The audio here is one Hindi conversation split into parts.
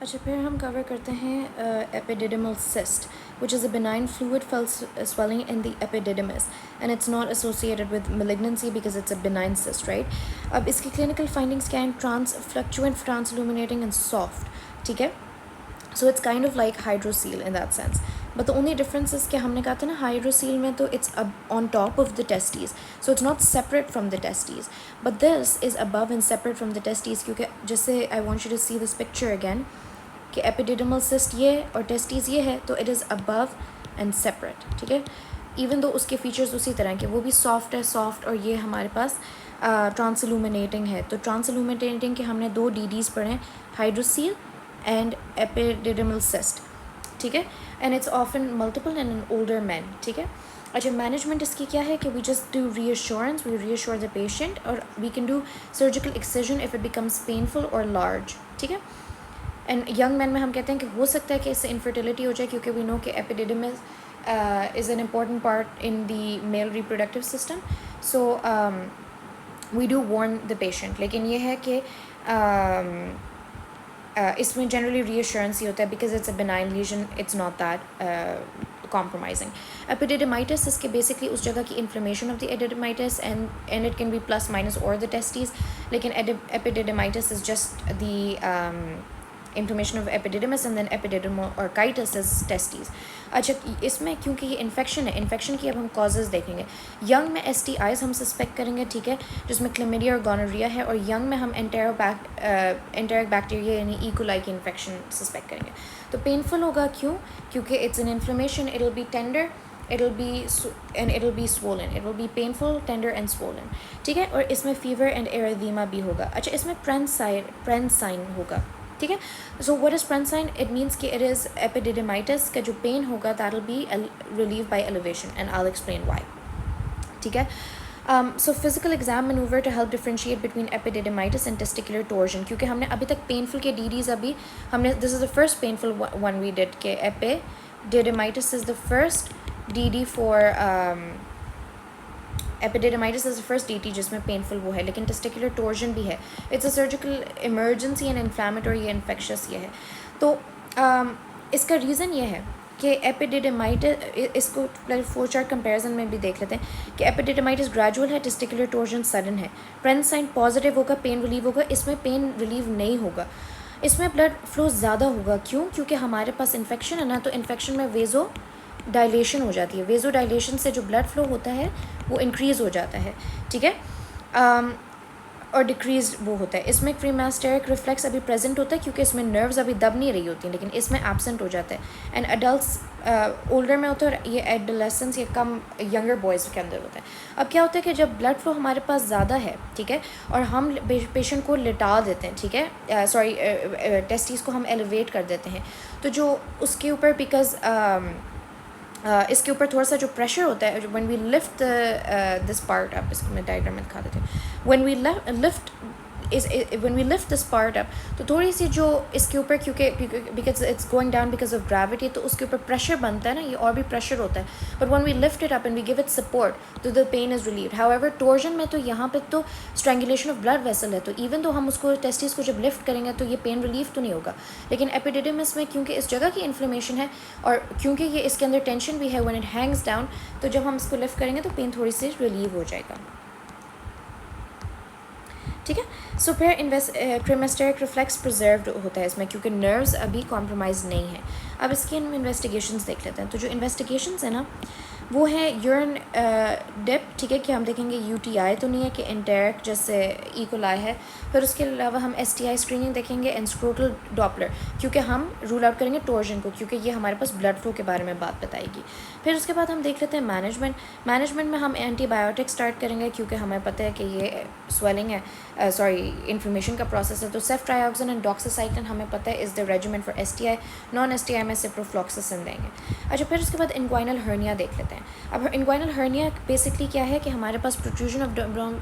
अच्छा, फिर हम कवर करते हैं epididymal cyst, which is a benign fluid swelling in the epididymis, and it's not associated with malignancy because it's a benign cyst, right? अब इसकी clinical findings क्या हैं? Fluctuant, transilluminating and soft, ठीक है? So it's kind of like hydrocele in that sense. But the only difference is कि हमने कहा था ना hydrocele में तो it's on top of the testes, so it's not separate from the testes. But this is above and separate from the testes क्योंकि जैसे I want you to see this picture again कि epididymal cyst ये और testes ये है तो it is above and separate, ठीक है? Even though उसके features उसी तरह के, वो भी soft है, soft, और ये हमारे पास transilluminating है. तो transilluminating के हमने दो DDs पढ़े, hydrocele and epididymal cyst, ठीक है? And it's often multiple and in older men, ठीक है? अच्छा, मैनेजमेंट इसकी क्या है कि we just do reassurance, we reassure the patient, और we can do surgical excision if it becomes painful और लार्ज, ठीक है? एंड यंग मैन में हम कहते हैं कि हो सकता है कि इससे इनफर्टिलिटी हो जाए क्योंकि वी नो कि epididymis is an important part in the male reproductive system, so we do warn the patient. लेकिन ये है कि इसमें जनरली रीअश्योरेंस ही होता है because it's a benign lesion, it's not that compromising. Epididymitis इसके basically उस जगह की inflammation of the epididymitis and it can be plus minus or the testes, लेकिन epididymitis is just the inflammation of epididymis and then epididymoarchitis is testes. अच्छा, इसमें क्योंकि ये इन्फेक्शन है, इन्फेक्शन की अब हम कॉजेज़ देखेंगे. यंग में STIs हम सस्पेक्ट करेंगे, ठीक है, जिसमें क्लेमिडिया और गोनोरिया है, और यंग में हम एंटेरिक बैक्टीरिया यानी ई कोलाई की इन्फेक्शन सस्पेक्ट करेंगे. तो पेनफुल होगा क्यों? क्योंकि it's an inflammation, it will be tender, it will be swollen, it will be painful, tender and swollen, ठीक है? और इसमें फीवर एंड एरिथेमा भी होगा. अच्छा, इसमें प्रेंसाइन होगा, ठीक है? So what is Prehn's sign? It means कि इट इज़ एपिडिडमाइटिस का जो पेन होगा that will be relieve by elevation, and I will explain why, ठीक है? So physical exam maneuver to help differentiate between epididymitis and testicular torsion, क्योंकि हमने अभी तक painful के DDs अभी हमने, this is the first painful one we did कि epididymitis is the first DD for epididymitis is the first DT जिसमें painful वो है, लेकिन testicular torsion भी है. It's a surgical emergency and inflammatory या infectious ये है. तो इसका रीज़न ये है कि एपिडिडमाइटिस, इसको फ्लो चार्ट कंपेरिजन में भी देख लेते हैं कि एपिडिडमाइटिस ग्रेजुअल है, टेस्टिकुलर टोर्जन सडन है. प्रेंसाइन पॉजिटिव होगा, पेन रिलीव होगा, इसमें पेन रिलीव नहीं होगा, इसमें ब्लड फ्लो ज़्यादा होगा. क्यों? क्योंकि हमारे पास इन्फेक्शन है ना, तो इन्फेक्शन में वेज़ो डायलेशन हो जाती है. वेज़ो डायलेशन से जो ब्लड फ्लो होता है वो इंक्रीज़ हो जाता है, ठीक है, और डिक्रीज वो होता है. इसमें क्रीमास्टेरिक रिफ्लेक्स अभी प्रेजेंट होता है क्योंकि इसमें नर्व्स अभी दब नहीं रही होती, लेकिन इसमें एब्सेंट हो जाता है. एंड अडल्ट्स ओल्डर में होता है, और ये एडोलेसेंस या कम यंगर बॉयज़ के अंदर होता है. अब क्या होता है कि जब ब्लड फ्लो हमारे पास ज़्यादा है, ठीक है, और हम पेशेंट को लिटा देते हैं, ठीक है, सॉरी, टेस्टिस को हम एलिवेट कर देते हैं, तो जो उसके ऊपर बिकॉज इसके ऊपर थोड़ा सा जो प्रेशर होता है, when we lift this part up, इसको मैं डायग्राम में दिखा देती हूँ. When we lift this part up, तो थोड़ी सी जो इसके ऊपर, क्योंकि because it's going down because of gravity, तो उसके ऊपर प्रेशर बनता है ना, ये और भी प्रेशर होता है. But when we lift it up and we give it support तो the pain is relieved. However torsion में तो यहाँ पे तो स्ट्रैंगुलेशन ऑफ ब्लड वेसल है, तो इवन तो हम उसको टेस्टिस को जब लिफ्ट करेंगे तो ये पेन रिलीव तो नहीं होगा. लेकिन एपिडिडिमिस में क्योंकि इस जगह की इन्फ्लेमेशन है और क्योंकि ये इसके अंदर टेंशन भी है, व्हेन इट हैंग्स डाउन, तो जब हम इसको लिफ्ट करेंगे तो पेन थोड़ी सी रिलीव हो जाएगा, ठीक है. सो फिर क्रीमास्टेरिक रिफ्लेक्स प्रिजर्व्ड होता है इसमें क्योंकि नर्व्स अभी कॉम्प्रोमाइज़ नहीं है. अब इसकी हम इन्वेस्टिगेशंस देख लेते हैं. तो जो इन्वेस्टिगेशंस है ना वो है यूरिन डिप, ठीक है, कि हम देखेंगे UTI तो नहीं है, कि एंटेरिक जैसे ई कोलाई है. फिर उसके अलावा हम STI स्क्रीनिंग देखेंगे एंड स्क्रोटल डॉपलर, क्योंकि हम रूल आउट करेंगे टोर्जन को, क्योंकि ये हमारे पास ब्लड फ्लो के बारे में बात बताएगी. फिर उसके बाद हम देख लेते हैं मैनेजमेंट में हम एंटीबायोटिक स्टार्ट करेंगे क्योंकि हमें पता है कि ये स्वेलिंग है, सॉरी इन्फ्लेमेशन का प्रोसेस है. तो सेफ्ट्रायोक्सिन एंड डॉक्सासाइक्लिन हमें पता है is the regiment for STI. Non STI में सिप्रोफ्लॉक्सासिन देंगे. अच्छा, फिर उसके बाद इंग्वाइनल हर्निया देख लेते हैं. अब इंग्वाइनल हर्निया बेसिकली क्या है कि हमारे पास protrusion of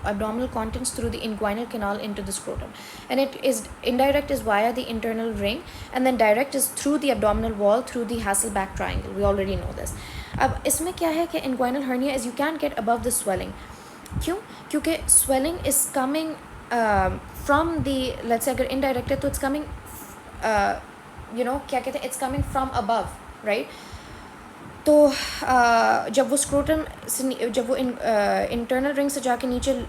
abdominal contents through the inguinal canal into the scrotum, and it is indirect is via the internal ring, and then direct is through the abdominal wall through the Hasselbalch triangle. We already know this. अब इसमें क्या है कि inguinal hernia is you can't get above the swelling. क्यों? क्योंकि swelling is coming from the, let's say अगर indirect है तो it's coming क्या कहते हैं, it's coming from above, right. तो जब वो स्क्रोटम से, जब वो इंटरनल रिंग से जाके नीचे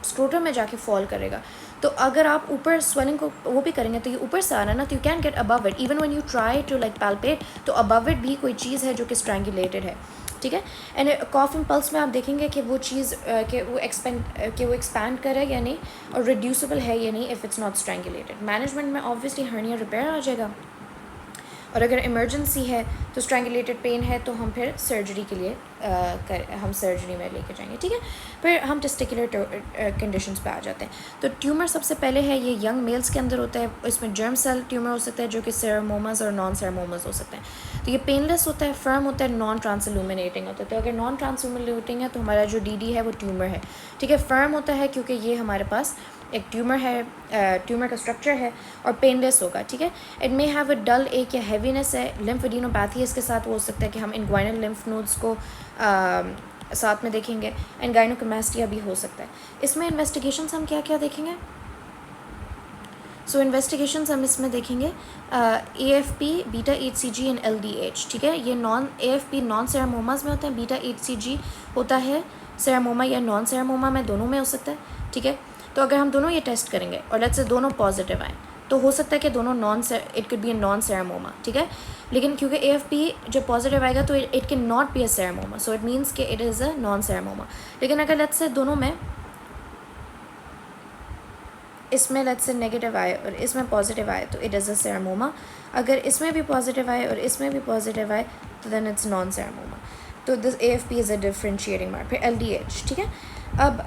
स्क्रोटम में जाके फॉल करेगा, तो अगर आप ऊपर स्वेलिंग को वो भी करेंगे तो ये ऊपर से आ रहा है ना, तो you can get above it even when you try to like palpate, तो अबव इट भी कोई चीज़ है जो कि स्ट्रैंगुलेटेड है, ठीक है। एंड कॉफ इम्पल्स में आप देखेंगे कि वो चीज़ कि वो एक्सपैंड करे या नहीं, और रिड्यूसिबल है या नहीं, if it's not strangulated. Management में ऑब्वियसली हर्निया रिपेयर आ जाएगा, और अगर इमरजेंसी है तो स्ट्रैंगुलेटेड पेन है तो हम फिर सर्जरी के लिए हम सर्जरी में लेके जाएंगे, ठीक है। फिर हम टेस्टिकुलर कंडीशंस पे आ जाते हैं। तो ट्यूमर सबसे पहले है, ये यंग मेल्स के अंदर होता है, इसमें जर्म सेल ट्यूमर हो सकता है जो कि सेरामोमास और नॉन सेरामोमास हो सकते हैं। तो ये पेनलेस होता है, फर्म होता है, नॉन ट्रांसल्यूमिनेटिंग होता है। तो अगर नॉन ट्रांसल्यूमिनेटिंग है तो हमारा जो डी है वो ट्यूमर है, ठीक है। फर्म होता है क्योंकि ये हमारे पास एक ट्यूमर है, ट्यूमर का स्ट्रक्चर है, और पेनलेस होगा, ठीक है। इट मे हैव अ डल एक या हैवीनेस है, लिम्फेडिनोपैथी इसके साथ वो हो सकता है कि हम इनग्वाइनल लिम्फ नोड्स को साथ में देखेंगे, एंड गाइनोकोमैस्टिया भी हो सकता है। इसमें इन्वेस्टिगेशंस हम क्या क्या देखेंगे, सो इन्वेस्टिगेशंस हम इसमें देखेंगे AFP, beta HCG and LDH, ठीक है। ये AFP नॉन सेरामोमास में होता है, बीटा HCG होता है सेरामोमा या नॉन सेरामोमा में, दोनों में हो सकता है, ठीक है। तो अगर हम दोनों ये टेस्ट करेंगे और लेट्स से दोनों पॉजिटिव आए, तो हो सकता है कि दोनों it could be a non seminoma, ठीक है। लेकिन क्योंकि AFP जब पॉजिटिव आएगा तो it can not be a seminoma, so it means कि it is a non seminoma. लेकिन अगर लेट्स से दोनों में, इसमें लेट्स से नेगेटिव आए और इसमें पॉजिटिव आए तो इट इज़ अ सेरामोमा। अगर इसमें भी पॉजिटिव आए और इसमें भी पॉजिटिव आए तो देन इट्स नॉन सेरामोमा। तो this AFP is a differentiating mark. फिर LDH, ठीक है। अब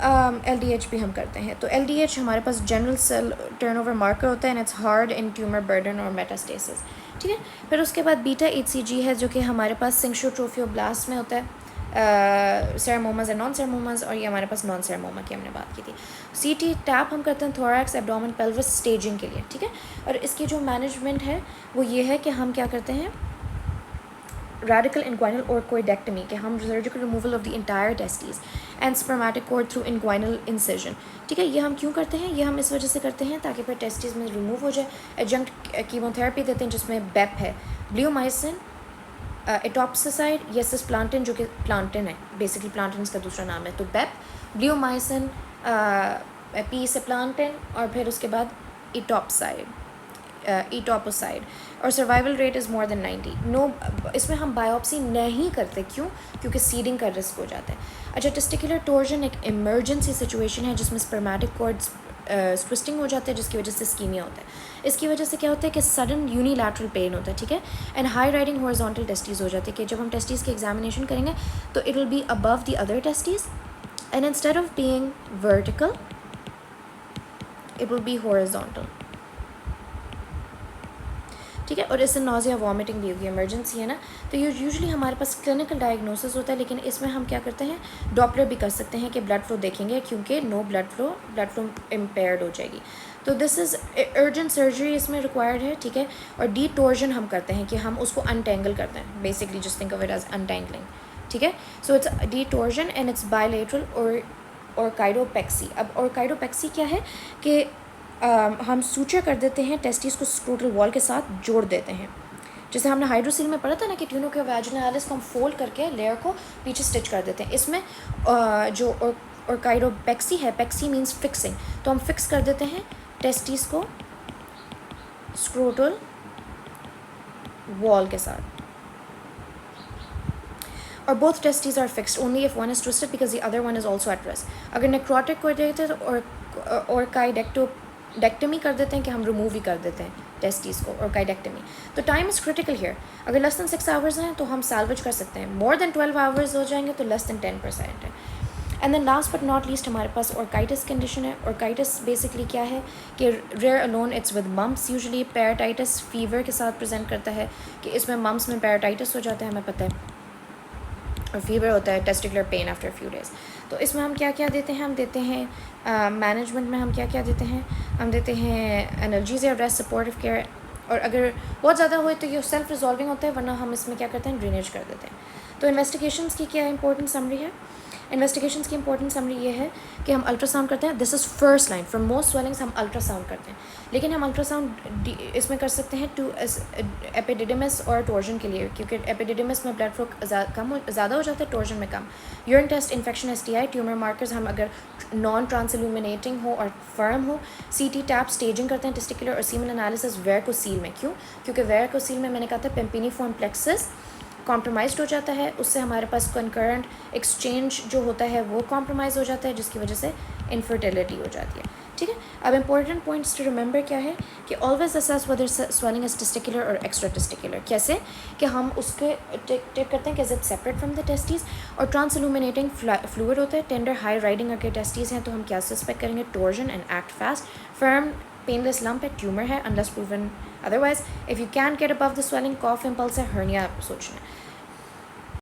LDH भी हम करते हैं। तो LDH हमारे पास जनरल सेल टर्नओवर मार्कर होता है, and it's hard in tumour burden और मेटास्टेसिस, ठीक है। फिर उसके बाद बीटा HCG है जो कि हमारे पास सिंक्शोट्रोफियोब्लास्ट में होता है, सेरामोमास एंड नॉन सेरामोमास, और ये हमारे पास नॉन सेरामोमा की हमने बात की थी। CT टैप हम करते हैं थोरैक्स, एब्डोमेन, पेल्विस स्टेजिंग के लिए, ठीक है। और इसकी जो मैनेजमेंट है वो ये है कि हम क्या करते हैं, radical inguinal orchoidectomy, कि हम surgical removal of the entire testis and spermatic cord through inguinal incision, ठीक है। ये हम क्यों करते हैं, ये हम इस वजह से करते हैं ताकि फिर टेस्टिस में रिमूव हो जाए। एडजंक्ट कीमोथेरेपी देते हैं जिसमें बेप है, ब्लियोमाइसिन, एटॉप्सिसाइड या सिस्प्लांटिन, जो कि प्लांटिन है, बेसिकली प्लांटिन इसका दूसरा नाम है। तो बेप, ब्लियोमाइसिन, पी से प्लांटिन, और फिर उसके बाद इटॉपोसाइड, और survival rate is more than 90। No, इसमें हम बायोप्सी नहीं करते, क्यों, क्योंकि सीडिंग का रिस्क हो जाता है। अच्छा, टेस्टिकुलर टोर्जन एक इमरजेंसी सिचुएशन है जिसमें स्पर्मेटिक कॉर्ड्स ट्विस्टिंग हो जाता है, जिसकी वजह से स्कीमिया होता है। इसकी वजह से क्या होता है कि सडन यूनिलैटरल पेन होता है, ठीक है। And high riding horizontal testis हो जाती है, कि जब हम टेस्टिस की एग्जामिनेशन करेंगे तो it will be above the other testis, and instead of being vertical it will be horizontal, ठीक है। और इससे नोजिया वॉमिटिंग भी होगी, इमरजेंसी है ना। तो ये यूजुअली हमारे पास क्लिनिकल डायग्नोसिस होता है, लेकिन इसमें हम क्या करते हैं, डॉपलर भी कर सकते हैं कि ब्लड फ्लो देखेंगे, क्योंकि नो ब्लड फ्लो इम्पेयर्ड हो जाएगी। तो दिस इज़ अर्जेंट सर्जरी इसमें रिक्वायर्ड है, ठीक है। और डीटोर्जन हम करते हैं कि हम उसको अनटेंगल करते हैं, basically just think of it as untangling, ठीक है। So it's detorsion and it's bilateral और काइडोपेक्सी। अब और काइडोपेक्सी क्या है कि हम सूचर कर देते हैं, टेस्टिस को स्क्रोटल वॉल के साथ जोड़ देते हैं, जैसे हमने हाइड्रोसील में पढ़ा था ना कि ट्यूनो के वैजिनालिस को हम फोल्ड करके लेयर को पीछे स्टिच कर देते हैं। इसमें जो और काइडोपेक्सी है, पेक्सी मीन्स फिक्सिंग, तो हम फिक्स कर देते हैं टेस्टिस को स्क्रोटल वॉल के साथ, और both testis are fixed only if one is twisted because the other one is also at risk. अगर नेक्रोटिक को देते हैं और काइडेक्टोमी कर देते हैं कि हम रिमूव ही कर देते हैं टेस्टिस को, और काइडेक्टोमी। तो टाइम इज़ क्रिटिकल हियर। अगर लेस दैन 6 आवर्स हैं तो हम सैल्वेज कर सकते हैं, मोर देन 12 आवर्स हो जाएंगे तो लेस दैन 10% है। And then last but not least हमारे पास ऑर्काइटिस कंडीशन है। ऑर्काइटिस बेसिकली क्या है कि rare alone it's with mumps, usually parotitis fever के साथ प्रेजेंट करता है, कि इसमें मम्स में पैराटाइटिस हो जाता है, हमें पता है, और फीवर होता है, testicular pen after few days. तो इसमें हम क्या क्या देते हैं, हम देते हैं मैनेजमेंट में हम क्या क्या देते हैं, हम देते हैं एनर्जीज़, रेस्ट, सपोर्टिव केयर, और अगर बहुत ज़्यादा हो तो ये सेल्फ रिजॉल्विंग होता है, वरना हम इसमें क्या करते हैं, ड्रेनेज कर देते हैं। तो इन्वेस्टिगेशंस की क्या इंपॉर्टेंट समरी है, इन्वेस्टिगेशंस की इंपॉर्टेंट समरी ये है कि हम अल्ट्रासाउंड करते हैं, this is first line for most swellings हम अल्ट्रासाउंड करते हैं, लेकिन हम अल्ट्रासाउंड इसमें कर सकते हैं टू एपिडिडमिस और टॉर्जन के लिए, क्योंकि एपिडिडमिस में ब्लड फ्लो ज़्यादा हो जाता है, टॉर्जन में कम। Urine test, infection, STI, tumour markers हम अगर नॉन ट्रांसइल्यूमिनेटिंग हो और फर्म हो। CT टैप स्टेजिंग करते हैं टेस्टिकुलर और सीमन एनालिसिस वेरिकोसील में। क्यों? क्योंकि वेरिकोसील में मैंने कहा था पेम्पिनीफॉर्म प्लेक्सस कॉम्प्रोमाइज़ हो जाता है, उससे हमारे पास कंकरेंट एक्सचेंज जो होता है वो कॉम्प्रोमाइज़ हो जाता है, जिसकी वजह से इनफर्टिलिटी हो जाती है। ठीक है, अब इंपॉर्टेंट पॉइंट्स टू रिमेंबर क्या है कि always assess whether swelling is testicular और एक्स्ट्रा टेस्टिकुलर। कैसे कि हम उसके टेक करते हैं कि is it separate from the testis, और ट्रांसइल्यूमिनेटिंग फ्लूइड होता है, टेंडर हाई राइडिंग अगर टेस्टिस हैं तो हम क्या सस्पेक्ट करेंगे? Torsion and act fast. Firm painless lump है, ट्यूमर है, unless proven otherwise. If you can get above the swelling, cough impulse है, हर्निया सोचना है।